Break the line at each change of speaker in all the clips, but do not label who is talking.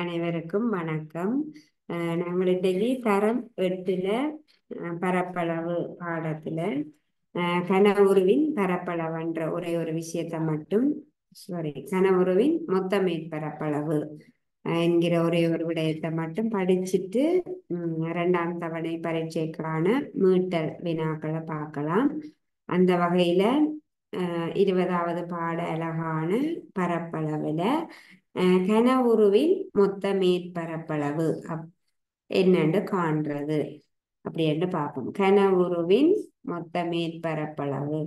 அனைவருக்கும் வணக்கம். நாங்கள் இன்றைக்கு தரம் 8ல பரப்பளவு பாடத்துல கனவுருவின் பரப்பளவுன்ற ஒரே ஒரு விஷயத்தை மட்டும் கனவுருவின் மொத்த மேற்பரப்பளவு என்கிற ஒரே ஒரு விடயத்தை மட்டும் படிச்சுட்டு 2ஆம் தவணை பரீட்சைக்கான மீட்டல் வினாக்களை பார்க்கலாம். அந்த வகையில 20வது பாட அழகான பரப்பளவுல கனவுருவின் மொத்த மேற்பரப்பளவு என்னன்னு காண்றது அப்படின்னு பார்ப்போம். கனவுருவின் மொத்த மேற்பரப்பளவு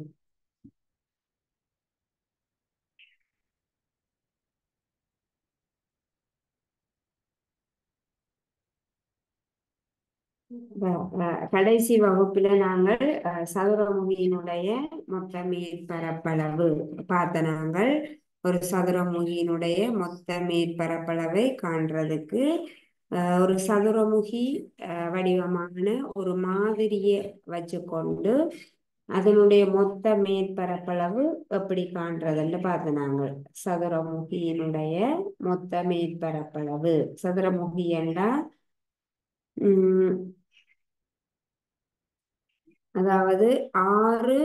கடைசி வகுப்புல நாங்கள் சதுரமுகியினுடைய மொத்த மேற்பரப்பளவு பார்த்த நாங்கள் ஒரு சதுரமுகியினுடைய மொத்த மேற்பரப்பளவை காண்றதுக்கு ஒரு சதுரமுகி வடிவமான ஒரு மாதிரியை வச்சுக்கொண்டு அதனுடைய மொத்த மேற்பரப்பளவு எப்படி காண்றதுன்னு பார்த்து நாங்கள் சதுரமுகியினுடைய மொத்த மேற்பரப்பளவு சதுரமுகி என்றால் அதாவது 6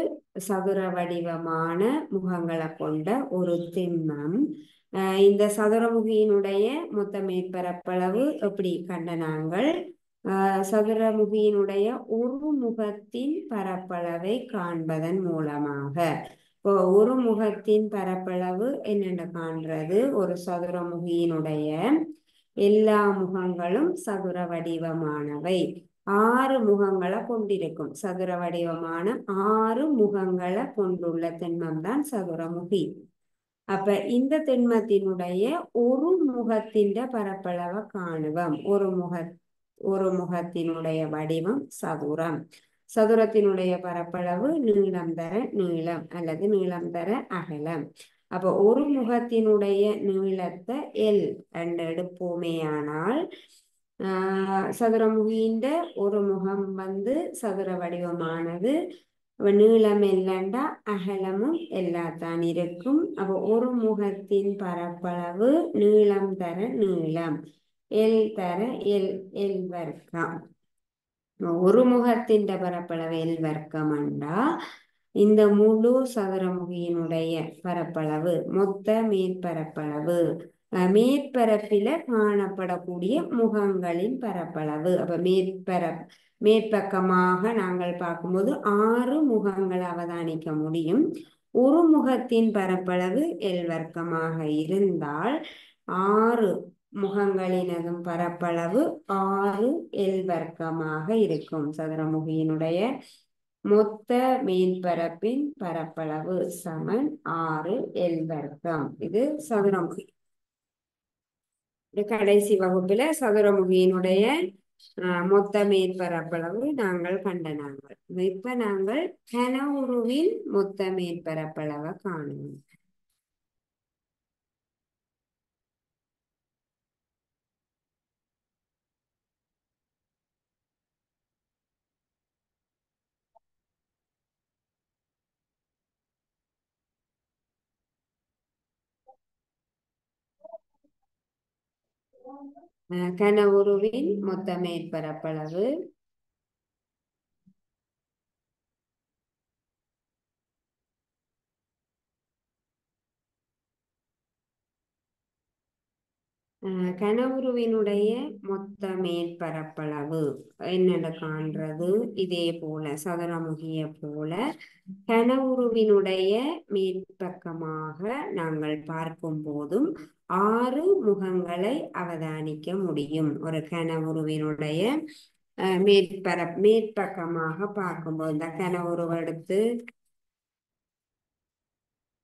சதுர வடிவமான முகங்களை கொண்ட ஒரு திண்மம். இந்த சதுரமுகியினுடைய மொத்த மேற்பரப்பளவு எப்படி கண்ட நாங்கள் சதுரமுகியினுடைய ஒரு முகத்தின் பரப்பளவை காண்பதன் மூலமாக ஒரு முகத்தின் பரப்பளவு என்னென்ன காண்றது ஒரு சதுரமுகியினுடைய எல்லா முகங்களும் சதுர வடிவமானவை 6 முகங்களை கொண்டிருக்கும் சதுர வடிவமான 6 முகங்களை கொண்டுள்ள திண்மம் தான் சதுரமுகி. அப்ப இந்த திண்மத்தினுடைய ஒரு முகத்தின் பரப்பளவை காணுவோம். ஒரு முகத்தினுடைய வடிவம் சதுரம். சதுரத்தினுடைய பரப்பளவு நீளம் தர நீளம் அல்லது நீளம் தர அகலம். அப்போ ஒரு முகத்தினுடைய நீளத்தை எல் என்று எடுப்போமேயானால் சதுரமுகியின் ஒரு முகம் சதுர வடிவமானது நீளம் இல்லைண்டா அகலமும் எல்லாத்தான் இருக்கும். அப்போ ஒரு முகத்தின் பரப்பளவு நீளம் தர நீளம் எல் தர எல் எல் வர்க்கம். ஒரு முகத்தின் பரப்பளவு எல் வர்க்கம் என்றா இந்த முழு சதுரமுகியினுடைய பரப்பளவு மொத்த மேற்பரப்பளவு மேற்பரப்பில காணப்படக்கூடிய முகங்களின் பரப்பளவு. அப்ப மேற்பக்கமாக நாங்கள் பார்க்கும்போது 6 முகங்களை அவதானிக்க முடியும். ஒரு முகத்தின் பரப்பளவு எல் வர்க்கமாக இருந்தால் 6 முகங்களினதும் பரப்பளவு 6 எல் வர்க்கமாக இருக்கும். சதுரமுகியினுடைய மொத்த மேற்பரப்பின் பரப்பளவு சமன் 6 எல் வர்க்கம். இது சதுரமுகி. கடைசி வகுப்புல சதுரமுகியினுடைய மொத்த மேற்பரப்பளவு நாங்கள் கண்ட நாங்கள் இப்ப நாங்கள் கனவுருவின் மொத்த மேற்பரப்பளவை காணுவோம். கனவுருவின் மொத்த மேற்பரப்பளவு கனவுருவினுடைய மொத்த மேற்பரப்பளவு என்னென்ன காண்றது இதே போல சதுரமுகிய போல கனவுருவினுடைய மேற்பக்கமாக நாங்கள் பார்க்கும் போதும் 6 முகங்களை அவதானிக்க முடியும். ஒரு கனவுருவினுடைய மேற்பக்கமாக பார்க்கும்போது இந்த கனவுருவெடுத்து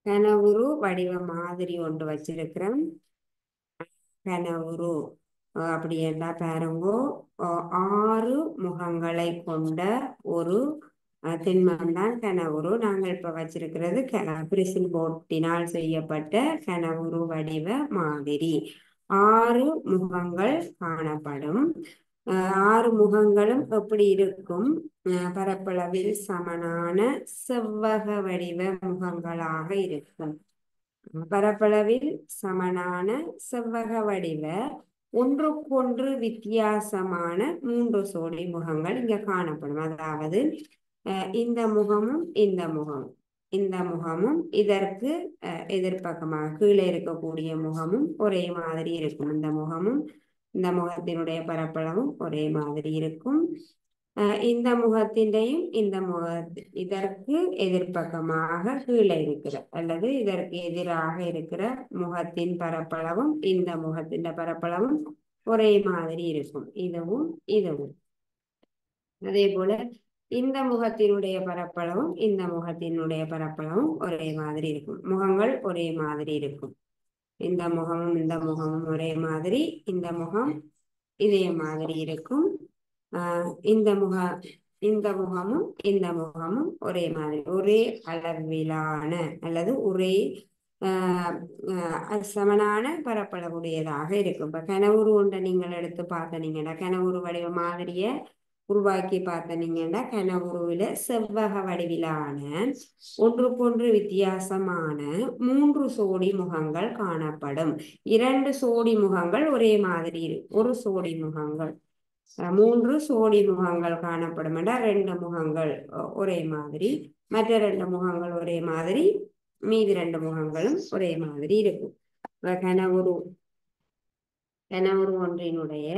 கனவுரு வடிவ மாதிரி ஒன்று வச்சிருக்கிறோம். கனவுரு அப்படி என்ன பாருங்கோ 6 முகங்களை கொண்ட ஒரு திண்மம் தான் கனவுரு. நாங்கள் இப்ப வச்சிருக்கிறது பிரிசில் போட்டினால் செய்யப்பட்ட கனவுரு வடிவ மாதிரி 6 முகங்கள் காணப்படும். 6 முகங்களும் எப்படி இருக்கும் பரப்பளவில் சமனான செவ்வக வடிவ முகங்களாக இருக்கும். பரப்பளவில் சமனான செவ்வக வடிவ ஒன்றுக்கொன்று வித்தியாசமான 3 சோடி முகங்கள் இங்க காணப்படும். அதாவது இந்த முகமும் இந்த முகமும் இதற்கு எதிர்பக்கமாக கீழே இருக்கக்கூடிய முகமும் ஒரே மாதிரி இருக்கும். இந்த முகமும் இந்த முகத்தினுடைய பரப்பளவும் ஒரே மாதிரி இருக்கும். இந்த முகத்தின்றையும் இதற்கு எதிர்பக்கமாக கீழே இருக்கிற அல்லது இதற்கு எதிராக இருக்கிற முகத்தின் பரப்பளவும் இந்த முகத்தின் பரப்பளவும் ஒரே மாதிரி இருக்கும். இதுவும் அதே போல இந்த முகத்தினுடைய பரப்பளவும் இந்த முகத்தினுடைய பரப்பளவும் ஒரே மாதிரி இருக்கும். முகங்கள் ஒரே மாதிரி இருக்கும். இந்த முகமும் ஒரே மாதிரி, இந்த முகம் இதே மாதிரி இருக்கும். இந்த முகமும் ஒரே மாதிரி, ஒரே அளவிலான அல்லது ஒரே சமனான பரப்பளவுடையதாக இருக்கும். இப்ப கனவுரு ஒன்றை நீங்கள் எடுத்து பார்த்தனீங்கன்னா, கனவுரு வடிவ மாதிரிய உருவாக்கி பார்த்தனீங்கன்னா, கனவுருவில செவ்வக வடிவிலான ஒன்றுக்கொன்று வித்தியாசமான 3 சோடி முகங்கள் காணப்படும். 2 சோடி முகங்கள் ஒரே மாதிரி, ஒரு சோடி முகங்கள் 3 சோடி முகங்கள் காணப்படும் என்றால் 2 முகங்கள் ஒரே மாதிரி, மற்ற 2 முகங்கள் ஒரே மாதிரி, மீதி 2 முகங்களும் ஒரே மாதிரி இருக்கும். கனவுரு ஒன்றினுடைய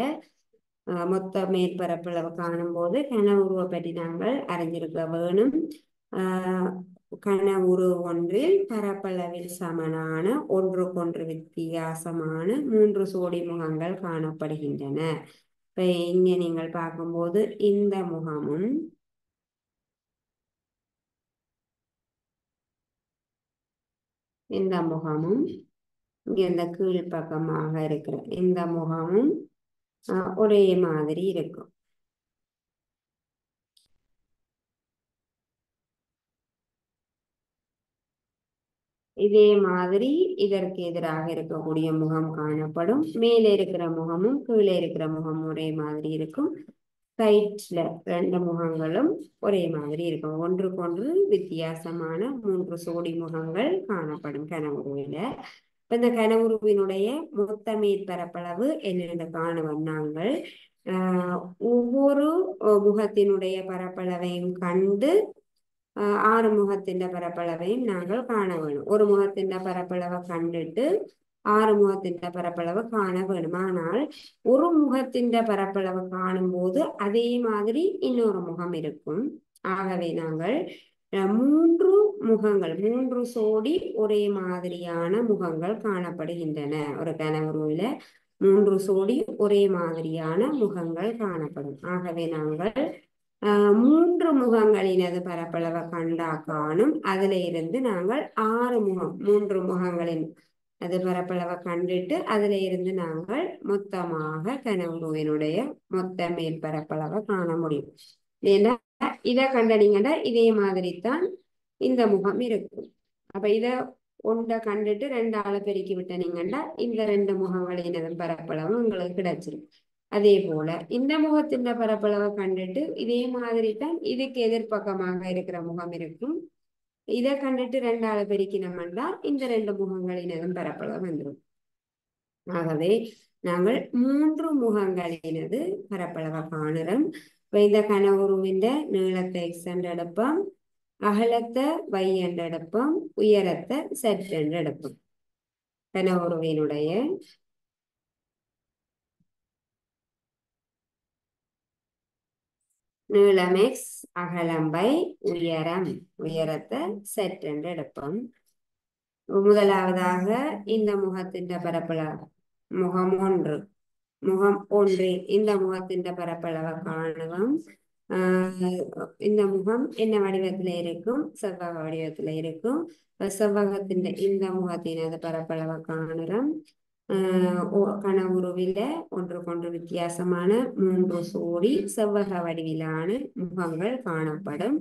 மொத்த மேற்பரப்பளவு காணும் போது கனவுருவை பற்றி நாங்கள் அறிஞ்சிருக்க வேணும். கனவுரு ஒன்றில் பரப்பளவில் சமனான ஒன்றுக்கொன்று வித்தியாசமான 3 சோடி முகங்கள் காணப்படுகின்றன. இப்ப இங்க நீங்கள் பார்க்கும்போது இந்த முகமும் இங்க இந்த கீழ் பக்கமாக இருக்கிற இந்த முகமும் ஒரே மாதிரி இருக்கும். இதே மாதிரி இதற்கு எதிராக இருக்கக்கூடிய முகம் காணப்படும். மேலே இருக்கிற முகமும் கீழே இருக்கிற முகமும் ஒரே மாதிரி இருக்கும். சைட்ல 2 முகங்களும் ஒரே மாதிரி இருக்கும். ஒன்றுக்கொன்று வித்தியாசமான 3 சோடி முகங்கள் காணப்படும் கனவுருவில. இந்த கனவுருவினுடைய மொத்த மேற்பரப்பளவு என்னென்று காணுவோம் நாங்கள். ஒவ்வொரு முகத்தினுடைய பரப்பளவையும் கண்டு 6 முகத்தின் பரப்பளவையும் நாங்கள் காண வேணும். ஒரு முகத்தின் பரப்பளவை கண்டுட்டு 6 முகத்தின் பரப்பளவு காண வேணும். ஆனால் ஒரு முகத்தின் பரப்பளவு காணும் போது அதே மாதிரி இன்னொரு முகம் இருக்கும். ஆகவே நாங்கள் 3 சோடி ஒரே மாதிரியான முகங்கள் காணப்படுகின்றன. ஒரு கனவுருவில 3 சோடி ஒரே மாதிரியான முகங்கள் காணப்படும். ஆகவே நாங்கள் 3 முகங்களினது பரப்பளவை கண்டா காணும். அதுல இருந்து நாங்கள் 3 முகங்களின் அது பரப்பளவை கண்டுட்டு அதுல இருந்து நாங்கள் மொத்தமாக கனவுருவினுடைய மொத்த மேற்பரப்பளவை காண முடியும். ஏன்னா இதை கண்டனீங்கன்னா இதே மாதிரி தான் இந்த முகம் இருக்கும். அப்ப இதை ஒன்றை கண்டுட்டு 2 பெருக்கி விட்டனீங்கன்னா இந்த 2 முகங்களினது பரப்பளவு உங்களுக்கு கிடைச்சிரும். அதே போல இந்த முகத்தின் பரப்பளவை கண்டுட்டு இதே மாதிரி தான் இதுக்கு எதிர்பக்கமாக இருக்கிற முகம் இருக்கும். இதை கண்டுட்டு 2 பெருக்கினோம்னா இந்த 2 முகங்களினதும் பரப்பளவு வந்துடும். ஆகவே நாங்கள் 3 முகங்களினது பரப்பளவை காணுறோம். இந்த கனவுருவின் நீளத்தை X என்று எடுப்போம், அகலத்தை Y என்று எடுப்போம், உயரத்தை Z என்று எடுப்போம். கனவுருவினுடைய நீளம் X, அகலம் Y, உயரத்தை Z என்று எடுப்போம். முதலாவதாக இந்த முகத்தின் பரப்பளவு முகம் 1 இந்த முகத்தின் பரப்பளவை காணுவோம். இந்த முகம் என்ன வடிவத்துல இருக்கும்? செவ்வக வடிவத்துல இருக்கும். செவ்வகத்தின் இந்த முகத்தினது பரப்பளவை காணுறோம். கனவுருவில ஒன்றுக்கொன்று வித்தியாசமான 3 சோடி செவ்வக வடிவிலான முகங்கள் காணப்படும்.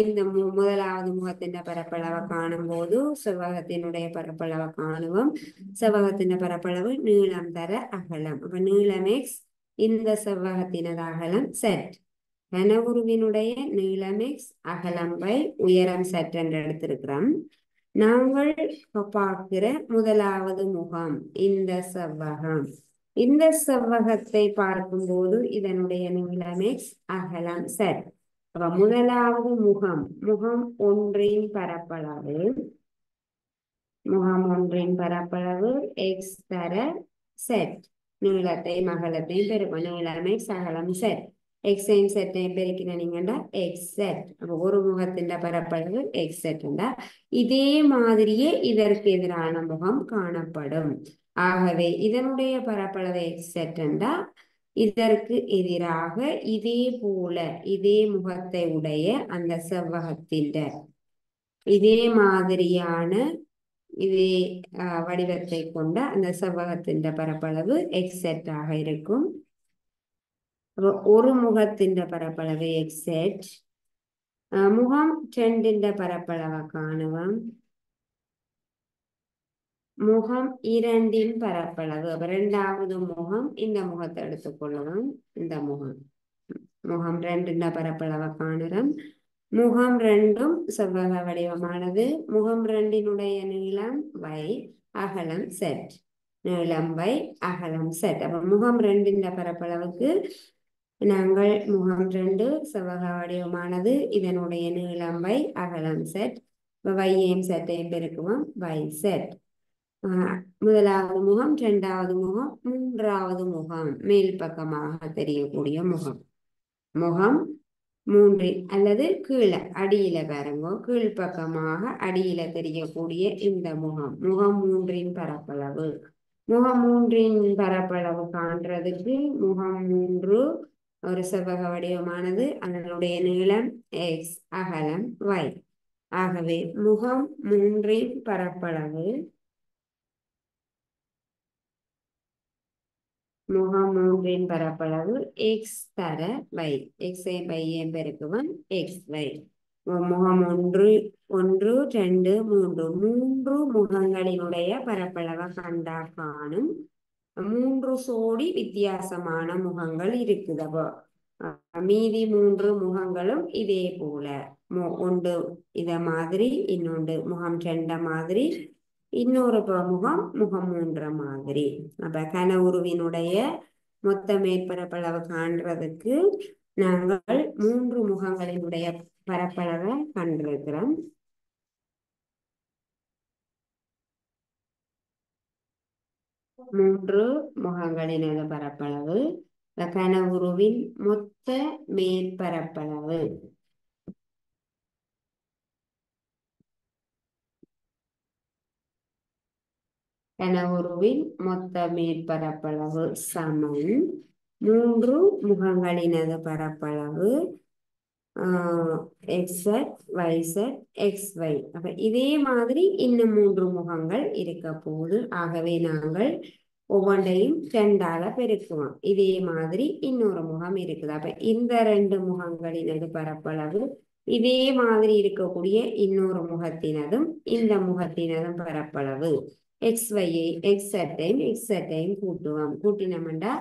இந்த முதலாவது முகத்தின் பரப்பளவை காணும் போது செவ்வகத்தினுடைய பரப்பளவை காணுவோம். செவ்வகத்தின் பரப்பளவு நீளம் தர அகலம். அப்ப நீளம் X, இந்த செவ்வகத்தினது அகலம் Z. கனவுருவினுடைய நீளம் X, அகலம் Y, உயரம் Z என்று எடுத்திருக்கிறோம். நாங்கள் பார்க்கிற முதலாவது முகம் இந்த செவ்வகம். இந்த செவ்வகத்தை பார்க்கும்போது இதனுடைய நீளம் x, அகலம் z. அப்ப முதலாவது முகம் ஒன்றின் பரப்பளவு x தர z. நீளத்தையும் அகலத்தையும் பெருக்கும். நீளம் x, அகலம் z. எக்ஸையும் செட்டையும் பெருக்கினீங்கன்னா xz. அப்போ ஒரு முகத்தின் பரப்பளவு xz. இதே மாதிரியே இதற்கு எதிரான முகம் காணப்படும். ஆகவே இதனுடைய பரப்பளவு xz என்றால் இதற்கு எதிராக இதே போல இதே முகத்தை உடைய அந்த செவ்வகத்தின் இதே மாதிரியான இதே வடிவத்தை கொண்ட அந்த செவ்வகத்தின் பரப்பளவு xz ஆக இருக்கும். ஒரு முகத்தின் பரப்பளவு xz. முகம் 2 பரப்பளவை காணுவோம். முகம் 2 பரப்பளவு. இரண்டாவது முகம் இந்த முகத்தை எடுத்துக்கொள்ளுவோம். இந்த முகம் 2 பரப்பளவை காணுறோம். முகம் 2 செவ்வக வடிவமானது. முகம் 2 நீளம் y, அகலம் z. நீளம் y, அகலம் z. அப்ப முகம் 2 பரப்பளவுக்கு நாங்கள் முகம் 2 செவ்வக வடிவமானது. இதனுடைய நீளம் y, அகலம் z. yயையும் z-ஐயும் பெருக்குவோம் yz. முதலாவது முகம், இரண்டாவது முகம், மூன்றாவது முகம் மேல் பக்கமாக தெரியக்கூடிய முகம் 3 அல்லது கீழே அடியில பாருங்க, கீழ்ப்பக்கமாக அடியில தெரியக்கூடிய இந்த முகம் 3 பரப்பளவு. முகம் 3 பரப்பளவு காண்றதுக்கு முகம் 3 ஒரு செவ்வக வடிவமானது. அதனுடைய நீளம் x, அகலம் y. ஆகவே முகம் 3 பரப்பளவு x தர y. x-ஐ y-ஐ பெருக்குவோம் xy. முகம் 1, 2, 3 முகங்களினுடைய பரப்பளவை கண்டா காணும். 3 சோடி வித்தியாசமான முகங்கள் இருக்குது. அப்போ மீதி 3 முகங்களும் இதே போல ஒன்று இத மாதிரி, இன்னொன்று முகம் 2 மாதிரி, இன்னொரு முகம் 3 மாதிரி. அப்ப கனவுருவினுடைய மொத்த மேற்பரப்பளவு காண்றதுக்கு நாங்கள் 3 முகங்களினுடைய பரப்பளவை கண்டிருக்கிறோம். மூன்று முகங்களின் பரப்பளவு கனவுருவின் மொத்த மேற்பரப்பளவு. கனவுருவின் மொத்த மேற்பரப்பளவு சமன் 3 முகங்களினது பரப்பளவு xz, yz, xy. அப்ப இதே மாதிரி இன்னும் 3 முகங்கள் இருக்க போகுது. ஆகவே நாங்கள் ஒவ்வொன்றையும் 2ஆல பெருக்குவோம். இதே மாதிரி இன்னொரு முகம் இருக்குது. அப்ப இந்த 2 முகங்களினது பரப்பளவு இதே மாதிரி இருக்கக்கூடிய இன்னொரு முகத்தினதும் இந்த முகத்தினதும் பரப்பளவு xy-ஐ xz-ஐயும் கூட்டுவோம். கூட்டினோம்டா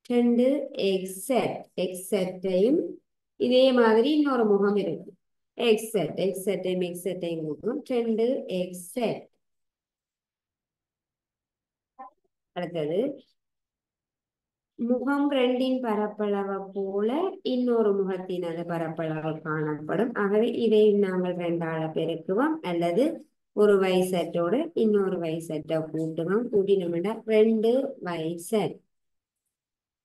2xz-ஐயும் இதே மாதிரி இன்னொரு முகம் இருக்கு xz-ஐயும் கூட்டுவோம் 2xz. அடுத்தது முகம் 2 பரப்பளவை போல இன்னொரு முகத்தினது பரப்பளவு காணப்படும். ஆகவே இதையும் நாங்கள் 2ஆல பெருக்குவோம் அல்லது ஒரு yz-ஓட இன்னொரு yz-ஐ கூட்டுவோம். கூட்டினோம்னா 2yz.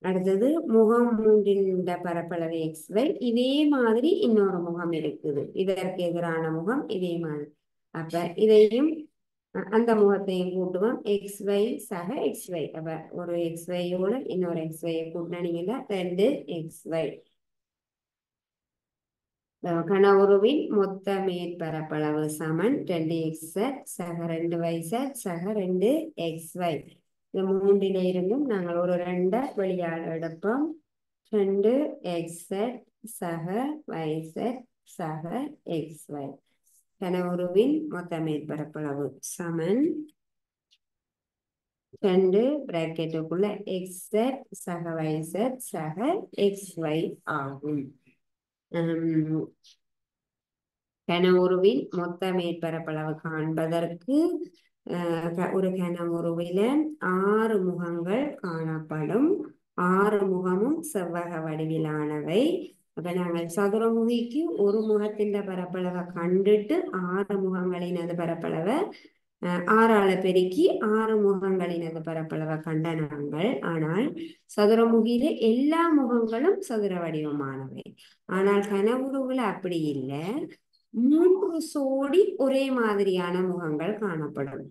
அடுத்தது முகம் 3 பரப்பளவு xy. இதே மாதிரி இன்னொரு முகம் இருக்குது. இதற்கு எதிரான முகம் இதே மாதிரி. அப்ப இதையும் அந்த முகத்தையும் கூட்டுவோம் xy சக xy. அப்ப ஒரு xy-யோட இன்னொரு xy-ஐ கூட்டினீங்கன்னா 2xy. கனவுருவின் மொத்த மேற்பரப்பளவு சமன் 2xz சக 2yz சக 2xy. இந்த 3ல இருந்தும் நாங்கள் ஒரு 2 வெளியால் எடுப்போம். 2xz சக yz சக xy. கனவுருவின் மொத்த மேற்பரப்பளவு சமன் 2 பிராக்கெட்டுக்குள்ள xz சக yz சக xy ஆகும். கனவுருவின் மொத்த மேற்பரப்பளவு காண்பதற்கு ஒரு கனவுருவில 6 முகங்கள் காணப்படும். 6 முகமும் செவ்வக வடிவிலானவை. அப்ப நாங்கள் சதுரமுகிக்கு ஒரு முகத்தின் பரப்பளவை கண்டுட்டு 6 முகங்களினது பரப்பளவை 6ஆல பெருக்கி 6 முகங்களினது பரப்பளவை கண்ட நாங்கள். ஆனால் சதுரமுகியில எல்லா முகங்களும் சதுர வடிவமானவை. ஆனால் கனவுருவுல அப்படி இல்லை. 3 சோடி ஒரே மாதிரியான முகங்கள் காணப்படும்.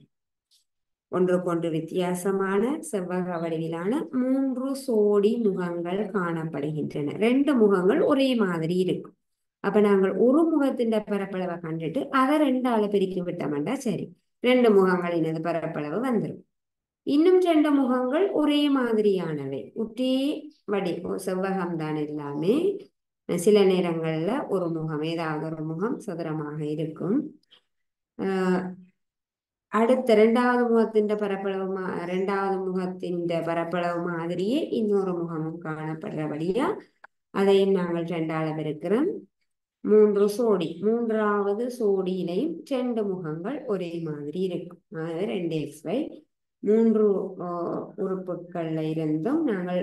ஒன்றுக்கொன்று வித்தியாசமான செவ்வக வடிவிலான 3 சோடி முகங்கள் காணப்படுகின்றன. 2 முகங்கள் ஒரே மாதிரி இருக்கும். அப்ப நாங்கள் ஒரு முகத்தின் பரப்பளவை கண்டுட்டு அதை 2ஆல பெருக்கி விட்டோம்டா சரி, 2 முகங்களினது பரப்பளவு வந்துடும். இன்னும் 2 முகங்கள் ஒரே மாதிரியானவை, ஒரே வடி செவ்வகம் தான் எல்லாமே. சில நேரங்கள்ல ஒரு முகம், ஏதாவது ஒரு முகம் சதுரமாக இருக்கும். அடுத்த 2வது முகத்தின் பரப்பளவு 2வது முகத்தின் பரப்பளவு மாதிரியே இன்னொரு முகமும் காணப்படுறபடியா அதையும் நாங்கள் 2ஆல பெருக்கிறோம். 3 சோடி, 3வது சோடியிலையும் 2 முகங்கள் ஒரே மாதிரி இருக்கும். அதாவது 2xy 3 உறுப்புகள்ல இருந்தும் நாங்கள்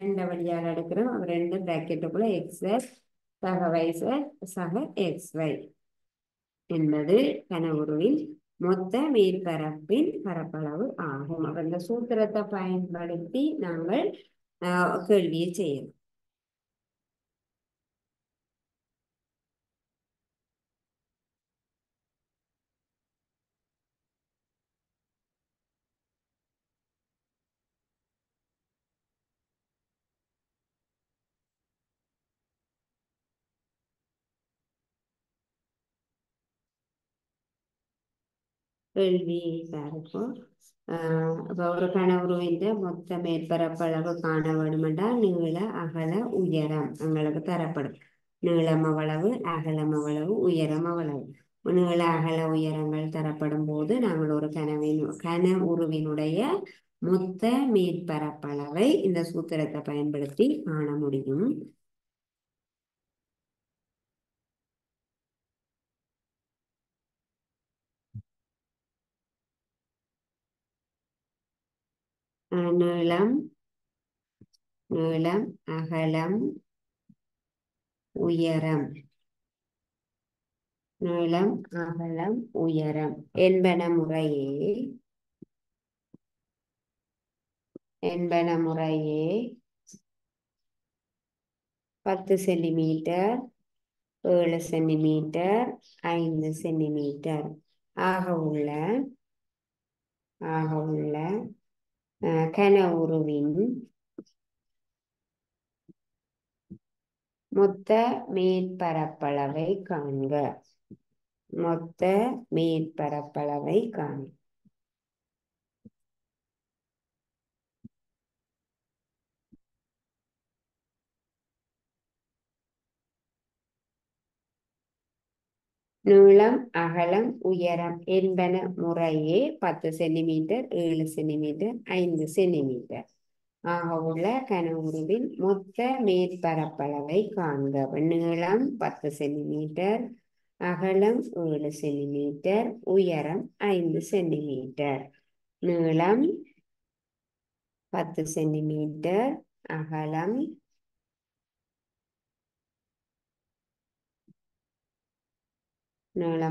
2 வழியாக எடுக்கிறோம். 2 பிராக்கெட்டுக்குள்ள xy சக y சக xy என்பது கனவுருவின் மொத்த மேற்பரப்பின் பரப்பளவு ஆகும். அப்ப இந்த சூத்திரத்தை பயன்படுத்தி நாங்கள் கேள்வியை செய்யணும். கேள்வி பார்ப்போம். அப்ப ஒரு கனவுருவின் மொத்த மேற்பரப்பளவு காண வேண்டுமென்றால் நீள அகல உயரம் எங்களுக்கு தரப்படும். நீளம் அவ்வளவு, அகலம் அவ்வளவு, உயரம் அவ்வளவு. நீள அகல உயரங்கள் தரப்படும் போது நாங்கள் ஒரு கனவுருவினுடைய மொத்த மேற்பரப்பளவை இந்த சூத்திரத்தை பயன்படுத்தி காண முடியும். நீளம் நீளம் அகலம் உயரம், நீளம் அகலம் உயரம் என்பன முறையே 10 சென்டிமீட்டர், 7 சென்டிமீட்டர், 5 சென்டிமீட்டர் ஆக உள்ள கனவுருவின் மொத்த மேற்பரப்பளவை காண்க. மொத்த மேற்பரப்பளவை காண்க. நீளம் அகலம் உயரம் என்பன முறையே 10 சென்டிமீட்டர், 7 சென்டிமீட்டர், 5 சென்டிமீட்டர் ஆக உள்ள கனவுருவின் மொத்த மேற்பரப்பளவை காண்க. நீளம் 10 சென்டிமீட்டர், அகலம் 7 சென்டிமீட்டர், உயரம் 5 சென்டிமீட்டர். நீளம் 10 சென்டிமீட்டர், அகலம்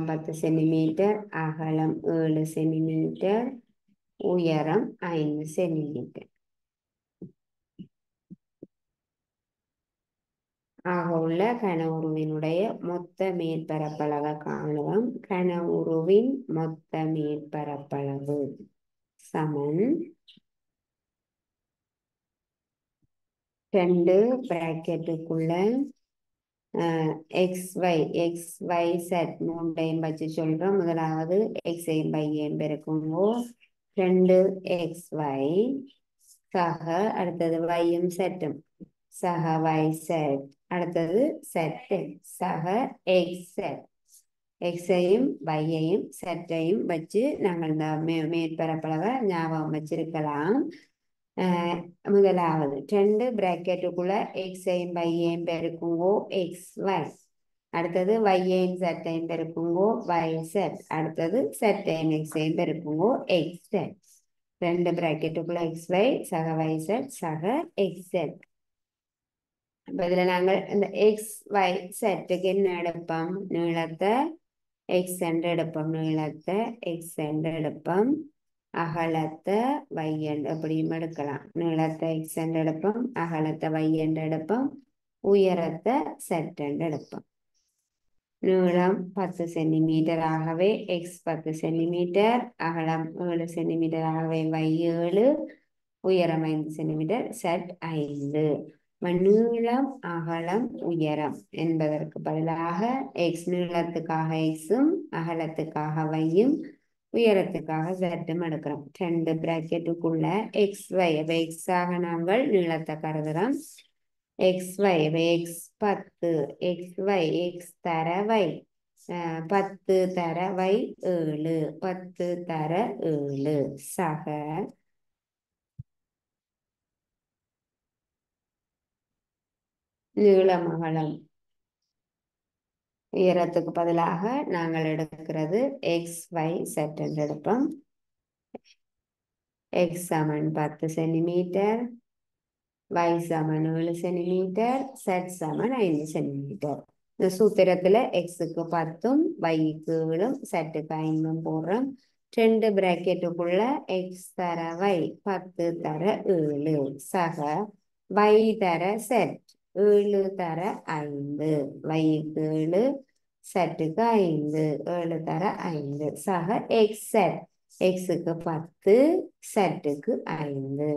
10 சென்டிமீட்டர், அகலம் 7 சென்டிமீட்டர், உயரம் 5 சென்டிமீட்டர் ஆக உள்ள கனவுருவினுடைய மொத்த மேற்பரப்பளவை காணுவோம். கனவுருவின் மொத்த மேற்பரப்பளவு சமன் 2 பிராக்கெட்டுக்குள்ள XY Z மூன்றையும் வச்சு சொல்றோம். முதலாவது X-ஐயும் Y-ஐயும் பெருக்கும்போ 2XY சக, அடுத்தது Y-யும் Z-ம் சக YZ, அடுத்தது Z சக XZ. X-ஐயும் Y-ஐயும் Z-ஐயும் வச்சு நாங்கள் இந்த மேற்பரப்பளவை ஞாபகம் வச்சிருக்கலாம். முதலாவது 2 பிராக்கெட்டுக்குள்ள X-ஐயும் Y-ஐயும் பெருக்குங்கோ XY. அடுத்தது வையையும் செட்டையும் பெருக்குங்கோ வை செட். அடுத்தது செட்டையும் எக்ஸையும் பெருக்குங்கோ எக்ஸ் செட். ரெண்டு பிராக்கெட்டுக்குள்ள எக்ஸ் வை சக வை செட் சக எக்ஸ் செட். அப்ப இதுல நாங்கள் இந்த எக்ஸ் வை செட்டுக்கு என்ன எடுப்போம்? நீளத்தை எக்ஸ் என்று எடுப்போம். நீளத்தை எக்ஸ் என்று எடுப்போம். அகலத்தை வை என்று எப்படியும் எடுக்கலாம். நீளத்தை எக்ஸ் என்று எடுப்போம். அகலத்தை வை என்று எடுப்போம். உயரத்தை செட் என்று எடுப்போம். நீளம் 10 சென்டிமீட்டர் ஆகவே எக்ஸ் 10 சென்டிமீட்டர், அகலம் 7 சென்டிமீட்டர் ஆகவே வை 7, உயரம் 5 சென்டிமீட்டர் செட் 5. நீளம் அகலம் உயரம் என்பதற்கு பதிலாக எக்ஸ் நீளத்துக்காக எக்ஸும் அகலத்துக்காக வையும் உயரத்துக்காக செட்டும் எடுக்கிறோம். ரெண்டு பிராக்கெட்டுக்குள்ள எக்ஸ் வை எக்ஸ் ஆக நாங்கள் நீளத்தை கருதுகிறோம். எக்ஸ் வை எக்ஸ் 10 எக்ஸ் வை எக்ஸ் தர வை 10 தர வை 7 10 தர 7 சக நீளம் அகலம் உயரத்துக்கு பதிலாக நாங்கள் எடுக்கிறது எக்ஸ் வை செட் என்று எடுப்போம். எக்ஸ் சமன் 10 சென்டிமீட்டர், y சமன் 7 சென்டிமீட்டர், z சமன் 5 சென்டிமீட்டர். இந்த சூத்திரத்துல எக்ஸுக்கு 10ம் yக்கு 7ம் zக்கு 5ம் போடுறோம். ரெண்டு பிராக்கெட்டுக்குள்ள எக்ஸ் தர y 10 தர 7 சக y தர z 7 தர 5 yக்கு 7 zக்கு 5 7 தர 5 சக எக்ஸ் z எக்ஸுக்கு 10 zக்கு 5.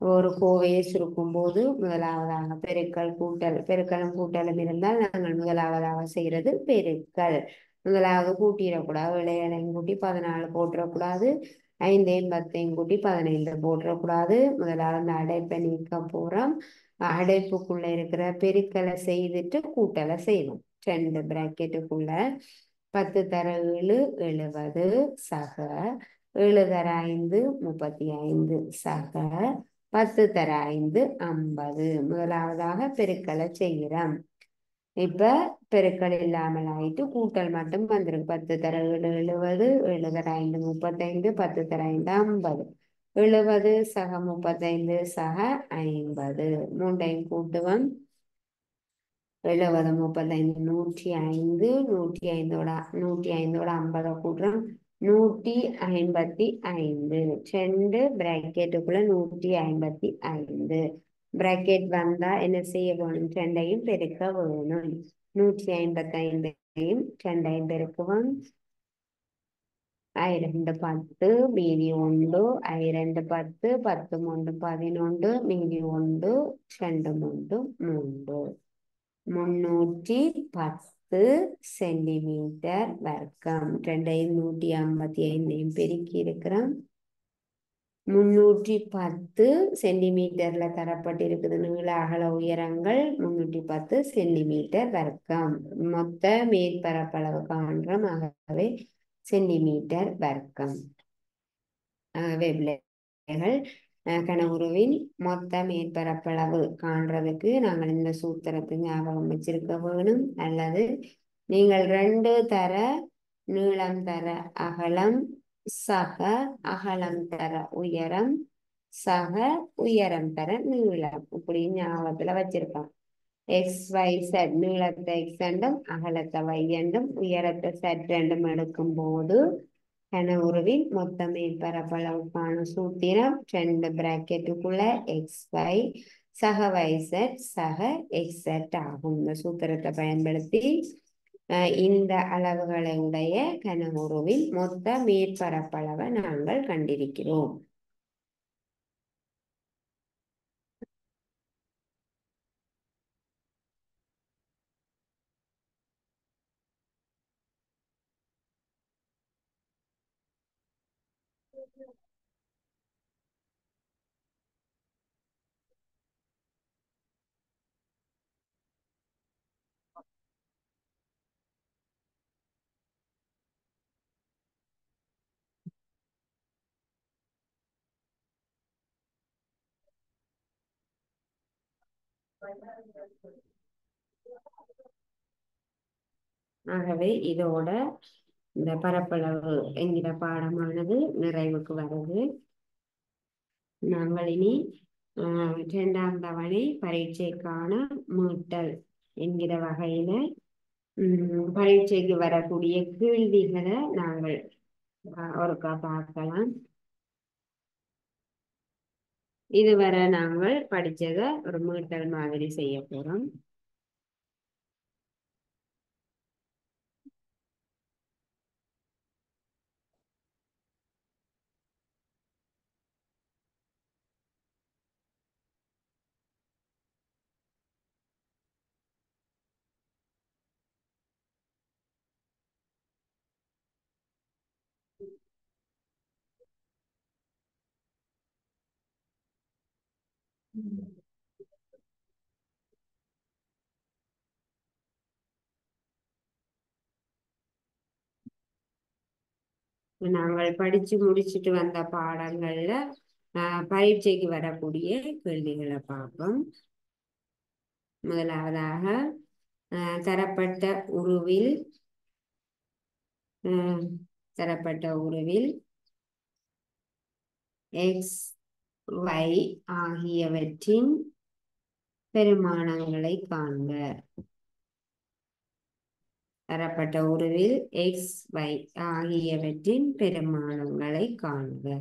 ஒரு கோவையை சுருக்கும் போது முதலாவதாக பெருக்கல் கூட்டல் பெருக்கலும் கூட்டலும் இருந்தால் நாங்கள் முதலாவதாக செய்கிறது பெருக்கல். முதலாவது கூட்டிடக்கூடாது. விளையாடையும் கூட்டி 14 போட்டுறக்கூடாது. 5ஐயும் 10ஐயும் கூட்டி 15 போட்டுறக்கூடாது. முதலாவது அந்த அடைப்பை நீக்க போறோம். அடைப்புக்குள்ள இருக்கிற பெருக்கலை செய்துட்டு கூட்டலை செய்வோம். ரெண்டு பிராக்கெட்டுக்குள்ள 10 தர 7 70 சக 7 தர 5 35 சக 10 தர 5 50. முதலாவதாக பெருக்கலை செய்கிறோம். இப்ப பெருக்கல் இல்லாமல் ஆயிட்டு கூட்டல் மட்டும் வந்திருக்கு. 10 தர 7 70 7 தர 5 35 10 தர 5 50 70 சக 35 சக 50. மூன்றையும் கூட்டுவோம். 70 35 105 105ஓட 50 கூட்டுறோம் 155. ரெண்டு பிராக்கெட்டுக்குள்ள 155 பிராக்கெட் வந்தா என்ன செய்ய வேணும்? ரெண்டையும் பெருக்க வேணும். 155ஐயும் ரெண்டையும் பெருக்குவோம். 2 10 மீதி 1 2 10 10 3 11 மீதி 1 2 3 3 310 சென்டிமீட்டர் வர்க்கம். ரெண்டையும் 155ஐயும் பெருக்கி இருக்கிறோம். 310 சென்டிமீட்டர்ல தரப்பட்டிருக்குது. நீள அகல உயரங்கள் 310 சென்டிமீட்டர் வர்க்கம். மொத்த மேற்பரப்பளவு காண்றோம். ஆகவே சென்டிமீட்டர் வர்க்கம். ஆகவே பிள்ளைகள் கனவுருவின் மொத்த மேற்பரப்பளவு காண்றதுக்கு நாங்கள் இந்த சூத்திரத்தை ஞாபகம் வச்சிருக்க வேணும். அல்லது நீங்கள் 2 தர நீளம் தர அகலம் சக அகலம் தர உயரம் சக உயரம் தர நீளம் இப்படி ஞாபகத்துல வச்சிருக்கோம். எக்ஸ் வை செட் நீளத்தை எக்ஸ் என்றும் அகலத்தை வை என்றும் உயரத்தை செட் என்றும் எடுக்கும் போது கனவுருவின் மொத்த மேற்பரப்பளவுக்கான சூத்திரம் ரெண்டு பிராக்கெட்டுக்குள்ள எக்ஸ் வை சக வை செட் சக எக்ஸ் செட் ஆகும். இந்த சூத்திரத்தை பயன்படுத்தி இந்த அளவுகளை உடைய கனவுருவின் மொத்த மேற்பரப்பளவை நாங்கள் கண்டிருக்கிறோம். ஆகவே இதோட இந்த பரப்பளவு என்கிற பாடமானது நிறைவுக்கு வருது. நாங்கள் இனி இரண்டாம் தவணை பரீட்சைக்கான மீட்டல் என்கிற வகையில பரீட்சைக்கு வரக்கூடிய கேள்விகளை நாங்கள் ஒருக்கா பார்க்கலாம். இதுவரை நாங்கள் படிச்சத ஒரு மீட்டல் மாதிரி செய்ய போறோம். நாங்கள் படிச்சு முடிச்சுட்டு வந்த பாடங்கள்ல பரீட்சைக்கு வரக்கூடிய கேள்விகளை பார்ப்போம். முதலாவதாக தரப்பட்ட உருவில் தரப்பட்ட உருவில் எக்ஸ் y ஆகியவற்றின் பெருமானங்களை காண்க. தரப்பட்ட உருவில் எக்ஸ் y ஆகியவற்றின் பெருமானங்களை காண்க.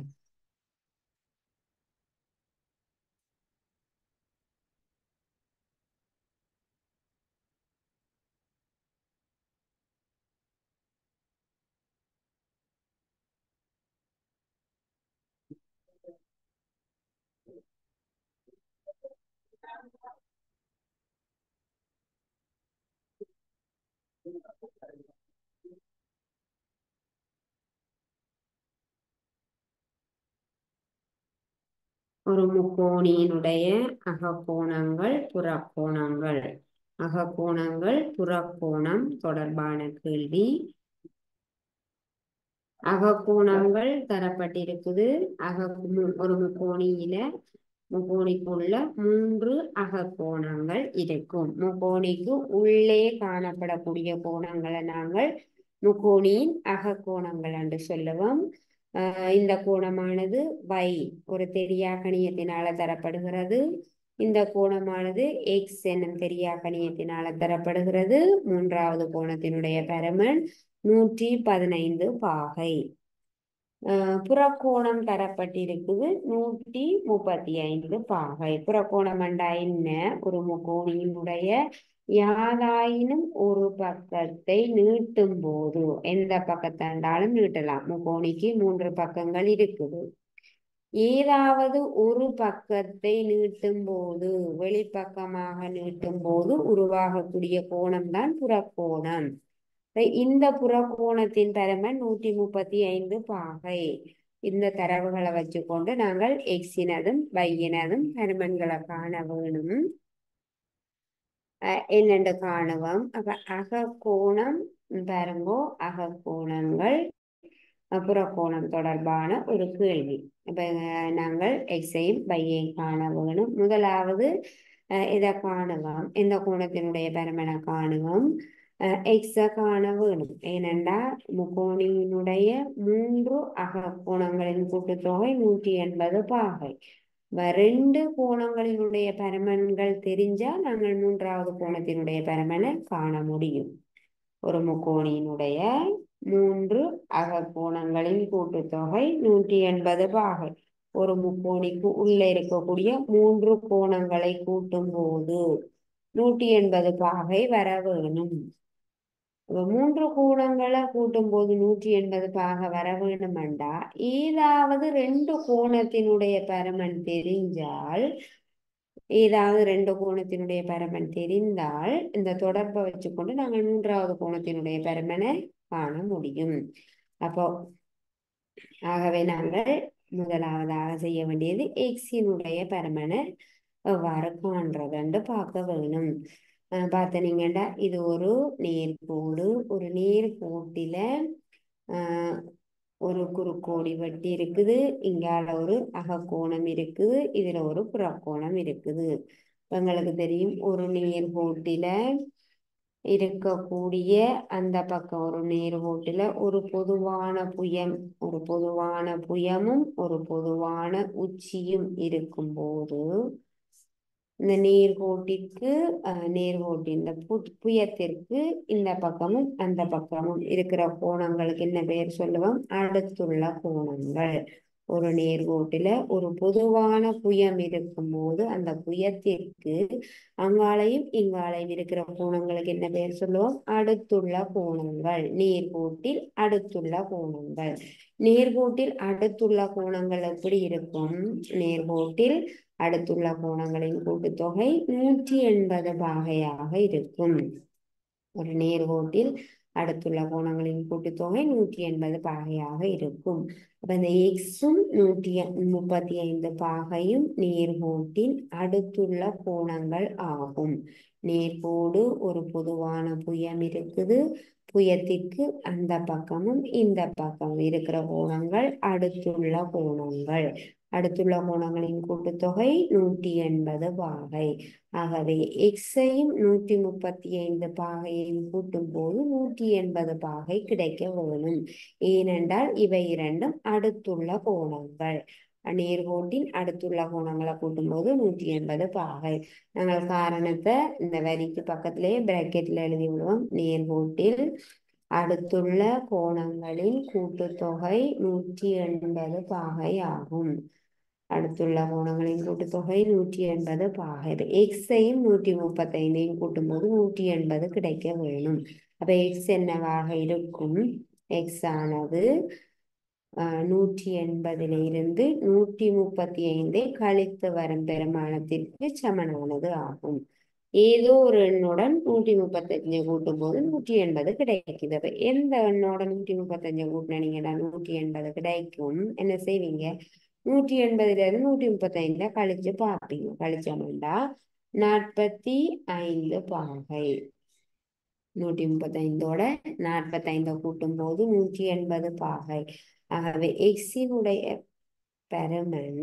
ஒரு முக்கோணியினுடைய அகக்கோணங்கள் புறக்கோணங்கள். அகக்கோணங்கள் புறக்கோணம் தொடர்பான கேள்வி. அகக்கோணங்கள் தரப்பட்டிருக்குது. ஒரு முக்கோணியில முக்கோணிக்குள்ள 3 அகக்கோணங்கள் இருக்கும். முக்கோணிக்கு உள்ளே காணப்படக்கூடிய கோணங்களை நாங்கள் முக்கோணியின் அகக்கோணங்கள் என்று சொல்லுவோம். இந்த கோணமானது y ஒரு தெரியாக்கணியத்தினால தரப்படுகிறது. இந்த கோணமானது x என்னும் தெரியாக்கணியத்தினால தரப்படுகிறது. மூன்றாவது கோணத்தினுடைய பருமன் 115 பாகை. புறக்கோணம் தரப்பட்டிருக்குது 135 பாகை. புறக்கோணம் என்றா என்ன? ஒரு முக்கோணியினுடைய யாதாயினும் ஒரு பக்கத்தை நீட்டும் போது, எந்த பக்கத்தை இருந்தாலும் நீட்டலாம். முக்கோணிக்கு 3 பக்கங்கள் இருக்குது. ஏதாவது ஒரு பக்கத்தை நீட்டும் போது, வெளிப்பக்கமாக நீட்டும் போது உருவாகக்கூடிய கோணம் தான் புறக்கோணம். இந்த புறக்கோணத்தின் பருமன் 135 பாகை. இந்த தரவுகளை வச்சுக்கொண்டு நாங்கள் எக்ஸினதும் வையினதும் பருமன்களை காண வேணும். என்னென்று காணுவோம். அப்ப அகக்கோணம் பாருங்கோ, அகக்கோணங்கள் புறக்கோணம் தொடர்பான ஒரு கேள்வி. இப்ப நாங்கள் எக்ஸையும் வையையும் காண வேணும். முதலாவது இதை காணுவோம். இந்த கோணத்தினுடைய பருமனை காணுவோம். எக்ஸ காண வேணும். ஏனென்றா முக்கோணியினுடைய 3 அகக்கோணங்களின் கூட்டுத்தொகை 180 பாகை. 2 கோணங்களினுடைய பருமன்கள் தெரிஞ்சா நாங்கள் மூன்றாவது கோணத்தினுடைய பருமனை காண முடியும். ஒரு முக்கோணியினுடைய 3 அகக்கோணங்களின் கூட்டுத்தொகை 180 பாகை. ஒரு முக்கோணிக்கு உள்ள இருக்கக்கூடிய 3 கோணங்களை கூட்டும் போது 180 பாகை வர வேணும். 3 கோணங்களை கூட்டும் போது 180 பாகை வர வேணுமெண்டா ஏதாவது 2 கோணத்தினுடைய பருமன் தெரிஞ்சால், ஏதாவது 2 கோணத்தினுடைய பருமன் தெரிந்தால் இந்த தொடர்பை வச்சுக்கொண்டு நாங்கள் மூன்றாவது கோணத்தினுடைய பருமனை காண முடியும். அப்போ ஆகவே நாங்கள் முதலாவதாக செய்ய வேண்டியது எக்ஸினுடைய பருமனை எவ்வாறு காண்றதுன்னு பார்க்க வேணும். பார்த்தீங்கன்னா இது ஒரு நேர்கோடு. ஒரு நேர்கோட்டில ஒரு குறுக்கோடி வெட்டி இருக்குது. இங்கால ஒரு அகக்கோணம் இருக்குது. இதுல ஒரு புறக்கோணம் இருக்குது. எங்களுக்கு தெரியும் ஒரு நேர்கோட்டில இருக்கக்கூடிய அந்த பக்கம் ஒரு நேர்கோட்டில் ஒரு பொதுவான புயமும் ஒரு பொதுவான உச்சியும் இருக்கும்போது இந்த நேர்கோட்டிற்கு நேர்கோட்டின் இந்த புயத்திற்கு இந்த பக்கமும் அந்த பக்கமும் இருக்கிற கோணங்களுக்கு என்ன பெயர் சொல்லுவோம்? அடுத்துள்ள கோணங்கள். ஒரு நேர்கோட்டில ஒரு பொதுவான புயம் இருக்கும்போது அந்த புயத்திற்கு அங்காலையும் இங்காலையும் இருக்கிற கோணங்களுக்கு என்ன பெயர் சொல்லுவோம்? அடுத்துள்ள கோணங்கள். நேர்கோட்டில் அடுத்துள்ள கோணங்கள். நேர்கோட்டில் அடுத்துள்ள கோணங்கள் எப்படி இருக்கும்? நேர்கோட்டில் அடுத்துள்ள கோணங்களின் கூட்டுத்தொகை 180 பாகையாக இருக்கும். ஒரு நேர்கோட்டில் அடுத்துள்ள கோணங்களின் கூட்டுத்தொகை 180 பாகையாக இருக்கும். அப்ப இந்த எக்ஸும் 135 பாகையும் நேர்கோட்டின் அடுத்துள்ள கோணங்கள் ஆகும். நேர்கோடு ஒரு பொதுவான புயம் இருக்குது. புயத்திற்கு அந்த பக்கமும் இந்த பக்கமும் இருக்கிற கோணங்கள் அடுத்துள்ள கோணங்கள். அடுத்துள்ள கோணங்களின் கூட்டுத்தொகை 180 பாகை. ஆகவே எக்ஸையும் 135 பாகையையும் கூட்டும் போது 180 பாகை கிடைக்க வேணும். ஏனென்றால் இவை இரண்டும் அடுத்துள்ள கோணங்கள். நேர்கோட்டின் அடுத்துள்ள கோணங்களை கூட்டும் போது 180 பாகை. நாங்கள் காரணத்தை இந்த வரிக்கு பக்கத்திலேயே பிராக்கெட்ல எழுதி விடுவோம். நேர்கோட்டில் அடுத்துள்ள கோணங்களின் கூட்டுத்தொகை 180 பாகை ஆகும். அடுத்துள்ள கோணங்களின் கூட்டுத்தொகை 180 பாகை. எக்ஸையும் 135ஐயும் கூட்டும்போது 180 கிடைக்க வேணும். அப்ப எக்ஸ் என்னவாக இருக்கும்? எக்ஸ் ஆனது 180 இருந்து 135 கழித்து வரும் பெருமானத்திற்கு சமனானது ஆகும். ஏதோ ஒரு எண்ணுடன் 135 கூட்டும் போது 180 கிடைக்குது. அப்ப எந்த எண்ணோட 135 கூட்டினீங்கன்னா 180 கிடைக்கும். என்ன செய்வீங்க? 180 இருந்து 135 கழிச்சு பார்ப்பீங்க. கழிச்சோம்னா 45 பாகை. 135ஓட 45 கூட்டும் போது 180 பாகை. ஆகவே எக்ஸினுடைய பெருமன்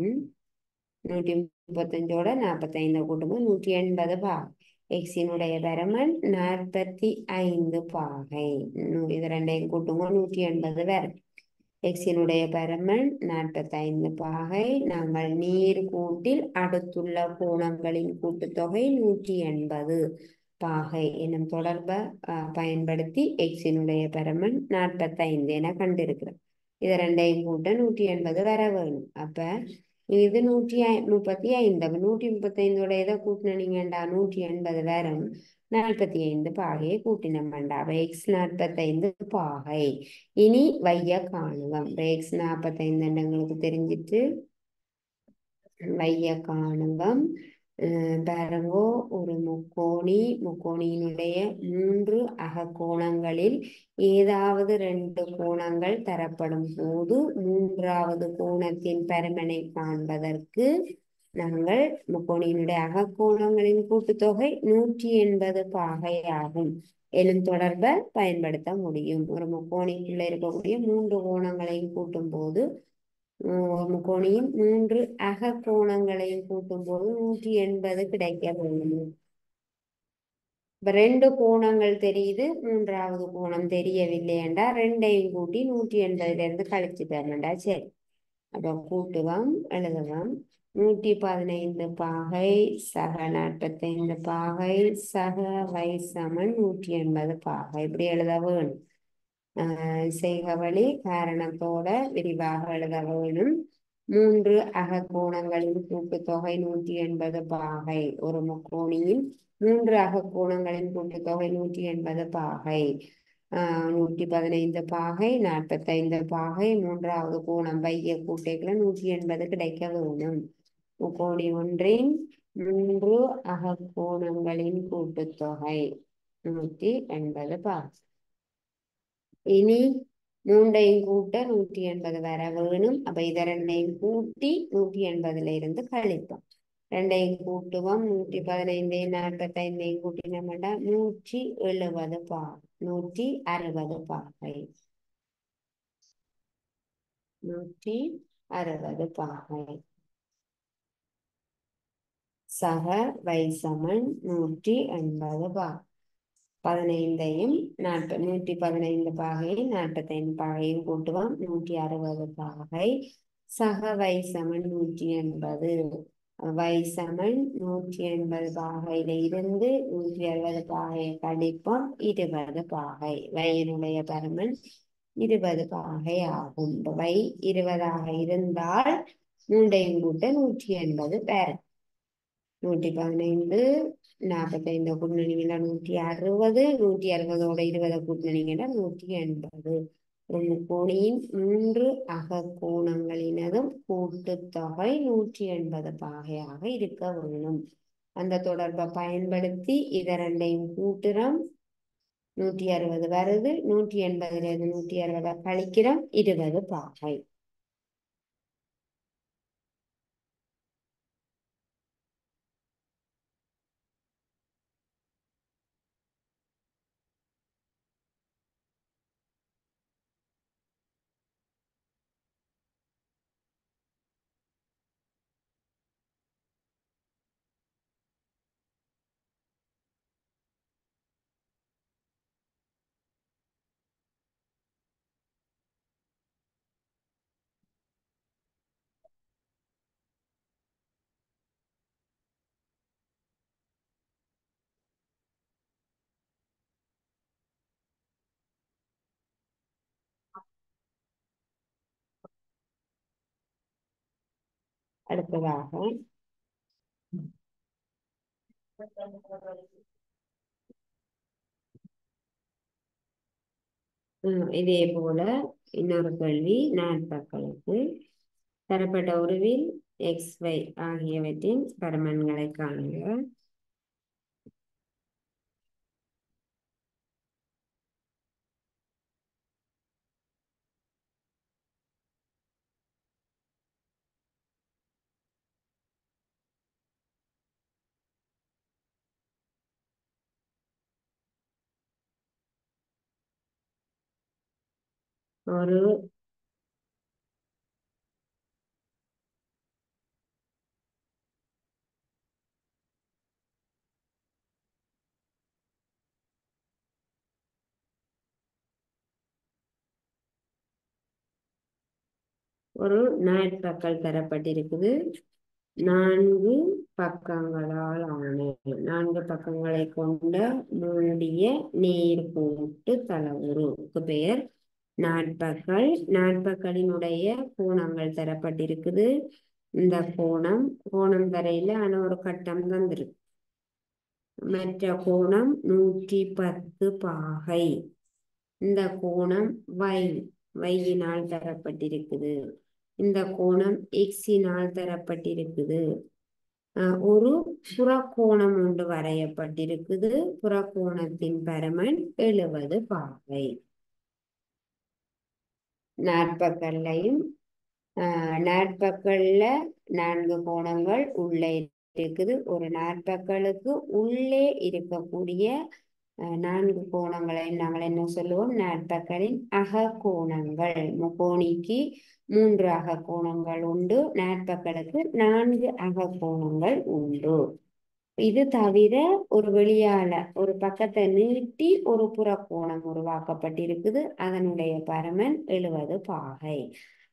135ஓட 45 கூட்டும் போது 180 பாகை. எக்ஸினுடைய பெருமன் 45 பாகை. இது ரெண்டையும் கூட்டும்போது 180 வரும். எக்ஸினுடைய பெருமன் 45 பாகை. நாங்கள் நேர்கோட்டில் அடுத்துள்ள கோணங்களின் கூட்டுத்தொகை 180 பாகை எனும் தொடர்பை பயன்படுத்தி எக்ஸினுடைய பெருமன் 45 என கண்டிருக்கிறோம். இது ரெண்டையும் கூட்ட 180 வர வேணும். அப்ப இது 135. 135ஓட எதை கூட்டினீங்கண்டா 180 வரும். 45 பாகையை கூட்டினோம்டா. எக்ஸ் 45 பாகை. இனி வைய காணுவோம். எக்ஸ் 45 எங்களுக்கு தெரிஞ்சிட்டு வைய காணுவோம். பாருங்கோ, ஒரு முக்கோணியினுடைய 3 அகக்கோணங்களில் ஏதாவது 2 கோணங்கள் தரப்படும் போது 3வது கோணத்தின் பருமனை காண்பதற்கு நாங்கள் முக்கோணியினுடைய அகக்கோணங்களின் கூட்டுத்தொகை 180 பாகை ஆகும் எனும் தொடர்பை பயன்படுத்த முடியும். ஒரு முக்கோணிக்குள்ள இருக்கக்கூடிய 3 கோணங்களையும் கூட்டும் போது முக்கோணியின் 3 அகக்கோணங்களையும் கூட்டும் போது 180 கிடைக்க வேண்டும். இப்ப 2 கோணங்கள் தெரியுது, 3வது கோணம் தெரியவில்லை என்றால் 2ஐயும் கூட்டி 180 இருந்து கழிச்சு தரணும்டா. சரி, அப்ப கூட்டுவோம், எழுதுவோம். 115 பாகை சக 45 பாகை சக y சமன் 180 பாகை. இப்படி எழுத வேணும். செய்க வழி காரணத்தோட விரிவாக எழுத வேணும். 3 அகக்கோணங்களின் கூட்டுத்தொகை 180 பாகை. ஒரு முக்கோணியின் 3 அகக்கோணங்களின் கூட்டுத்தொகை 180 பாகை. 115 பாகை 45 பாகை. 3வது கோணம் வைய கூட்டைக்குள்ள 180 கிடைக்க வேணும். முக்கோணி ஒன்றின் 3 அகக்கோணங்களின் கூட்டுத்தொகை 180 பாகை. இனி 3ஐயும் கூட்ட 180 வர வேணும். அப்ப இதை 2ஐயும் கூட்டி 180 இருந்து கழிப்போம். 2ஐயும் கூட்டுவோம். 115ஐயும் 45ஐயும் கூட்டினோம்னா 170 பாகை. 160 பாகை. 160 பாகை. சக y சமன் 180 பாகை. 15ஐயும் 115 பாகையும் 45 பாகையும் கூட்டுவோம் 160 பாகை. சக வை சமன் 180. வை சமன் 180 பாகையில இருந்து 160 பாகையை கழிப்போம் 20 பாகை. வையினுடைய பருமன் 20 பாகை ஆகும். வை 20ஆக இருந்தால் 3ஐயும் கூட்ட 180 பேர். 115 45 கூட்டினீங்கன்னா 160, 160ஓட 20 கூட்டினீங்கன்னா 180. ஒரு முக்கோணியின் 3 அகக்கோணங்களினதும் கூட்டுத்தொகை 180 பாகையாக இருக்க வேணும். அந்த தொடர்பை பயன்படுத்தி இதை ரெண்டையும் கூட்டுறோம். 160 வருது. 180 160 கழிக்கிறோம் 20 பாகை. அடுத்ததாக இதே போல இன்னொரு கேள்வி. நாட்பக்களுக்கு தரப்பட்ட உருவில் எக்ஸ் ஒய் ஆகியவற்றின் பருமன்களை காணுங்க. ஒரு ஒரு நாட்பக்கள் தரப்பட்டிருக்குது. 4 பக்கங்களால் ஆன 4 பக்கங்களை கொண்ட மூடிய நேர்கோட்டு தளவுருக்கு பெயர் நாட்பக்கள். நாட்பக்களினுடைய கோணங்கள் தரப்பட்டிருக்குது. இந்த கோணம் வரையில ஆன ஒரு கட்டம் தந்திருக்கு. மற்ற கோணம் 110 பாகை. இந்த கோணம் வையினால் தரப்பட்டிருக்குது. இந்த கோணம் எக்ஸினால் தரப்பட்டிருக்குது. ஒரு புறக்கோணம் ஒன்று வரையப்பட்டிருக்குது. புறக்கோணத்தின் பருமன் 70 பாகை. நாட்பக்கல்லையும் நாட்பக்கல்ல 4 கோணங்கள் உள்ளே இருக்குது. ஒரு நாட்பக்களுக்கு உள்ளே இருக்கக்கூடிய 4 கோணங்களை நாங்கள் என்ன சொல்லுவோம்? நாட்பக்களின் அகக்கோணங்கள். முக்கோணிக்கு 3 அகக்கோணங்கள் உண்டு. நாட்பக்களுக்கு 4 அகக்கோணங்கள் உண்டு. இது தவிர ஒரு வெளியால ஒரு பக்கத்தை நீட்டி ஒரு புறக்கோணம் உருவாக்கப்பட்டிருக்குது. அதனுடைய பருமன் 70 பாகை.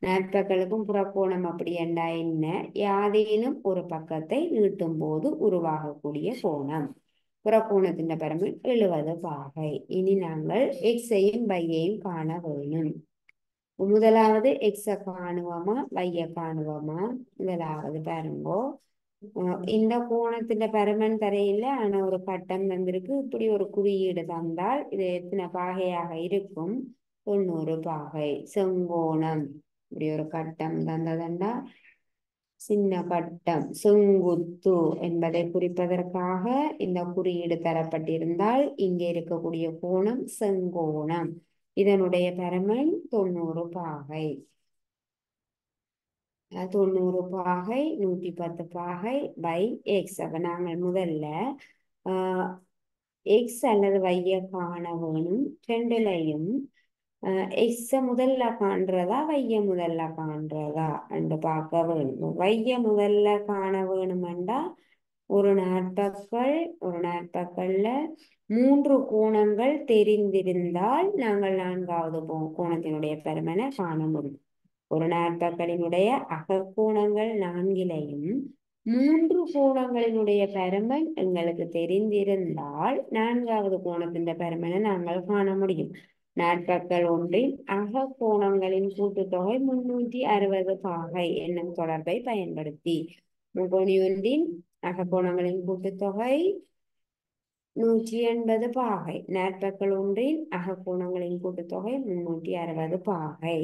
நாட்பக்களுக்கும் புறக்கோணம் அப்படி என்றா என்ன? யாதேனும் ஒரு பக்கத்தை நீட்டும் போது உருவாகக்கூடிய கோணம். புறக்கோணத்தின் பருமன் 70 பாகை. இனி நாங்கள் எக்ஸையும் வையையும் காண வேணும். முதலாவது எக்ஸ காணுவோமா வைய காணுவோமா? முதலாவது பாருங்கோ. இந்த கோணத்தின் பருமன் தரையில ஆனா ஒரு கட்டம் தந்திருக்கு. இப்படி ஒரு குறியீடு தந்தால் இது எத்தனை பாகையாக இருக்கும்? 90 பாகை. செங்கோணம் இப்படி ஒரு கட்டம் தந்ததண்டா சின்ன கட்டம் செங்குத்து என்பதை குறிப்பதற்காக இந்த குறியீடு தரப்பட்டிருந்தால் இங்கே இருக்கக்கூடிய கோணம் செங்கோணம். இதனுடைய பருமன் 90 பாகை. 90 பாகை 110 பாகை பை எக்ஸ். அப்ப நாங்கள் முதல்ல எக்ஸ் அல்லது வைய காண வேணும். ரெண்டுலையும் எக்ஸ முதல்ல காண்றதா வைய முதல்ல காண்றதா என்று பார்க்க வேணும். வைய முதல்ல காண வேணுமெண்டா ஒரு நாற்பக்கள் ஒரு நாற்பக்கல்ல 3 கோணங்கள் தெரிந்திருந்தால் நாங்கள் 4வது கோணத்தினுடைய பருமனை காண முடியும். ஒரு நாற்பக்களினுடைய அகக்கோணங்கள் 4லையும் 3 கோணங்களினுடைய பருமன் எங்களுக்கு தெரிந்திருந்தால் 4வது கோணத்தின் பருமனை நாங்கள் காண முடியும். நாற்பக்கள் ஒன்றின் அகக்கோணங்களின் கூட்டுத்தொகை 360 பாகை என்னும் தொடர்பை பயன்படுத்தி முக்கோணி ஒன்றின் அகக்கோணங்களின் கூட்டுத்தொகை 180 பாகை, நாற்பக்கள் ஒன்றின் அகக்கோணங்களின் கூட்டுத்தொகை 360 பாகை.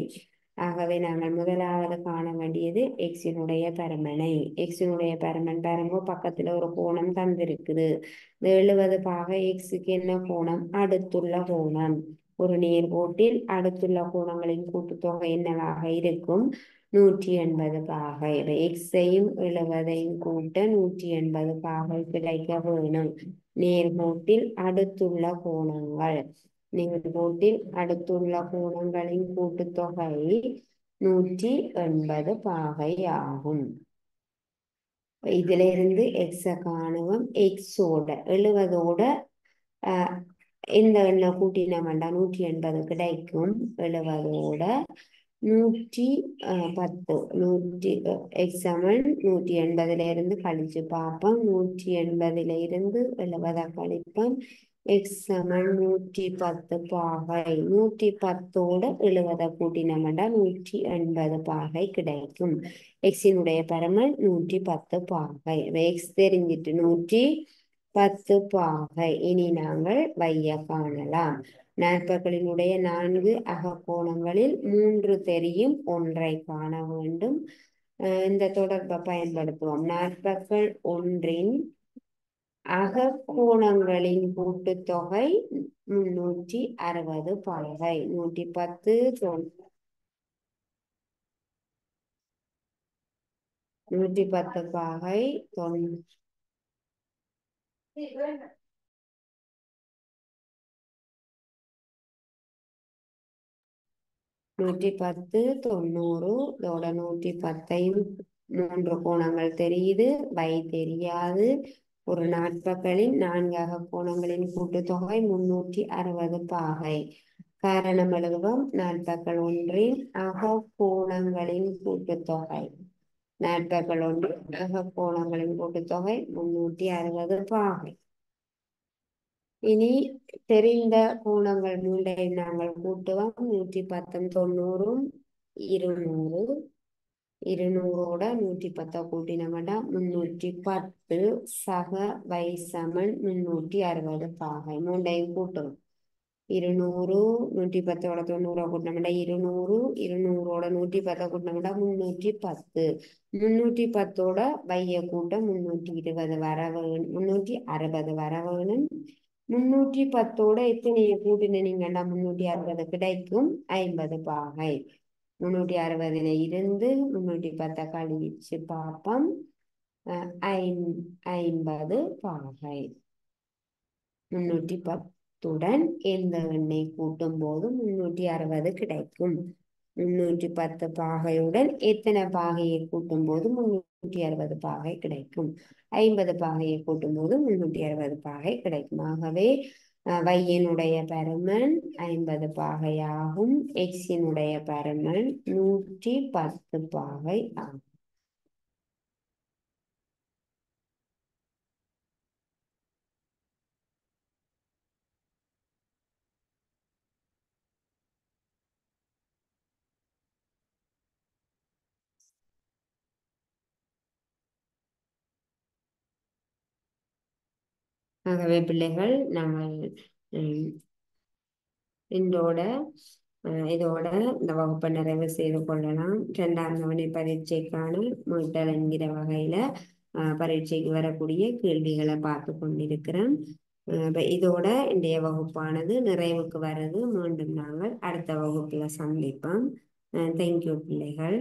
ஆகவே நாங்கள் முதலாவது காண வேண்டியது எக்ஸினுடைய பருமனை. எக்ஸினுடைய பருமன் பாருங்க, பக்கத்துல ஒரு கோணம் தந்திருக்குது. 70 பாகை எக்ஸுக்கு என்ன கோணம்? அடுத்துள்ள கோணம். ஒரு நேர்கோட்டில் அடுத்துள்ள கோணங்களின் கூட்டுத்தொகை என்னவாக இருக்கும்? 180 பாகை. எக்ஸையும் 70ஐயும் கூட்ட 180 பாகை கிடைக்க வேணும். நேர்கோட்டில் அடுத்துள்ள கோணங்கள் நேர்கோட்டில் அடுத்துள்ள கோணங்களின் கூட்டுத்தொகை 180 பாகை ஆகும். இதுல இருந்து எக்ஸ காணுவோம். எக்ஸோட 70ஓட எந்த எண்ணை கூட்டினோம்டா 180 கிடைக்கும். 70ஓட 110 எக்ஸ் சமன் 180ல இருந்து கழிச்சு பார்ப்போம். 180ல இருந்து 70 கழிப்போம். எக்ஸ் சமன் 110 பாகை. 110ஓட 70 கூட்டினோம்டா 180 பாகை கிடைக்கும். எக்ஸினுடைய பருமன் 110 பாகை. எக்ஸ் தெரிஞ்சிட்டு 110 பாகை. இனி நாங்கள் வைய காணலாம். நாற்பக்களினுடைய 4 அகக்கோணங்களில் 3 தெரியும், ஒன்றை காண வேண்டும். இந்த தொடர்பை பயன்படுத்துவோம். நாற்பக்கள் ஒன்றின் அகக்கோணங்களின் கூட்டுத்தொகை 360 பாகை. 110 110 பாகை 110 90 இதோட 110ஐயும் 3 கோணங்கள் தெரியுது, வை தெரியாது. ஒரு நாற்பக்களின் 4 அகக்கோணங்களின் கூட்டுத்தொகை 360 பாகை. காரணம் எழுதுவோம். நாற்பக்கள் ஒன்றின் அகக்கோணங்களின் கூட்டுத்தொகை நாற்பக்கள் ஒன்றின் அகக்கோணங்களின் கூட்டுத்தொகை 360 பாகை. இனி தெரிந்த கோணங்கள் 3ஐ நாங்கள் கூட்டுவோம். 110 90 200. 200ஓட 110 கூட்டினோம்டா 310 சக வை சமன் 360 பாகை. 3ஐயும் கூட்டுவோம். 200 110ஓட 90 கூட்டினோம்டா 200. 200ஓட 110 கூட்டினோம்டா 310. 310ஓட வைய கூட்ட 320 வர வேணும். 360 வர வேணும். 310ஓட எத்தனையை கூட்டினீங்கன்னா 360 கிடைக்கும். 50 பாகை. 360ல இருந்து 310 கழிச்சு பார்ப்போம். 50 பாகை. 310உடன் எந்த எண்ணை கூட்டும் போது 360 கிடைக்கும். 310 பாகையுடன் எத்தனை பாகையை கூட்டும் போது 360 பாகை கிடைக்கும். 50 பாகையை கூட்டும் போது 360 பாகை கிடைக்கும். ஆகவே வையினுடைய பருமன் 50 பாகையாகும். எக்ஸினுடைய பருமன் 110 பாகை ஆகும். ஆகவே பிள்ளைகள், நாங்கள் இதோட இந்த வகுப்பை நிறைவு செய்து கொள்ளலாம். 2ஆம் கவனி பரீட்சைக்கான மீட்டல் என்கிற வகையில பரீட்சைக்கு வரக்கூடிய கேள்விகளை பார்த்து கொண்டிருக்கிறோம். இதோட இன்றைய வகுப்பானது நிறைவுக்கு வருது. மீண்டும் நாங்கள் அடுத்த வகுப்புல சந்திப்போம். தேங்க்யூ பிள்ளைகள்.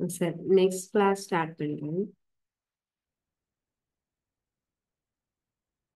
சரி, நெக்ஸ்ட் கிளாஸ் ஸ்டார்ட் பண்ணுறேன்.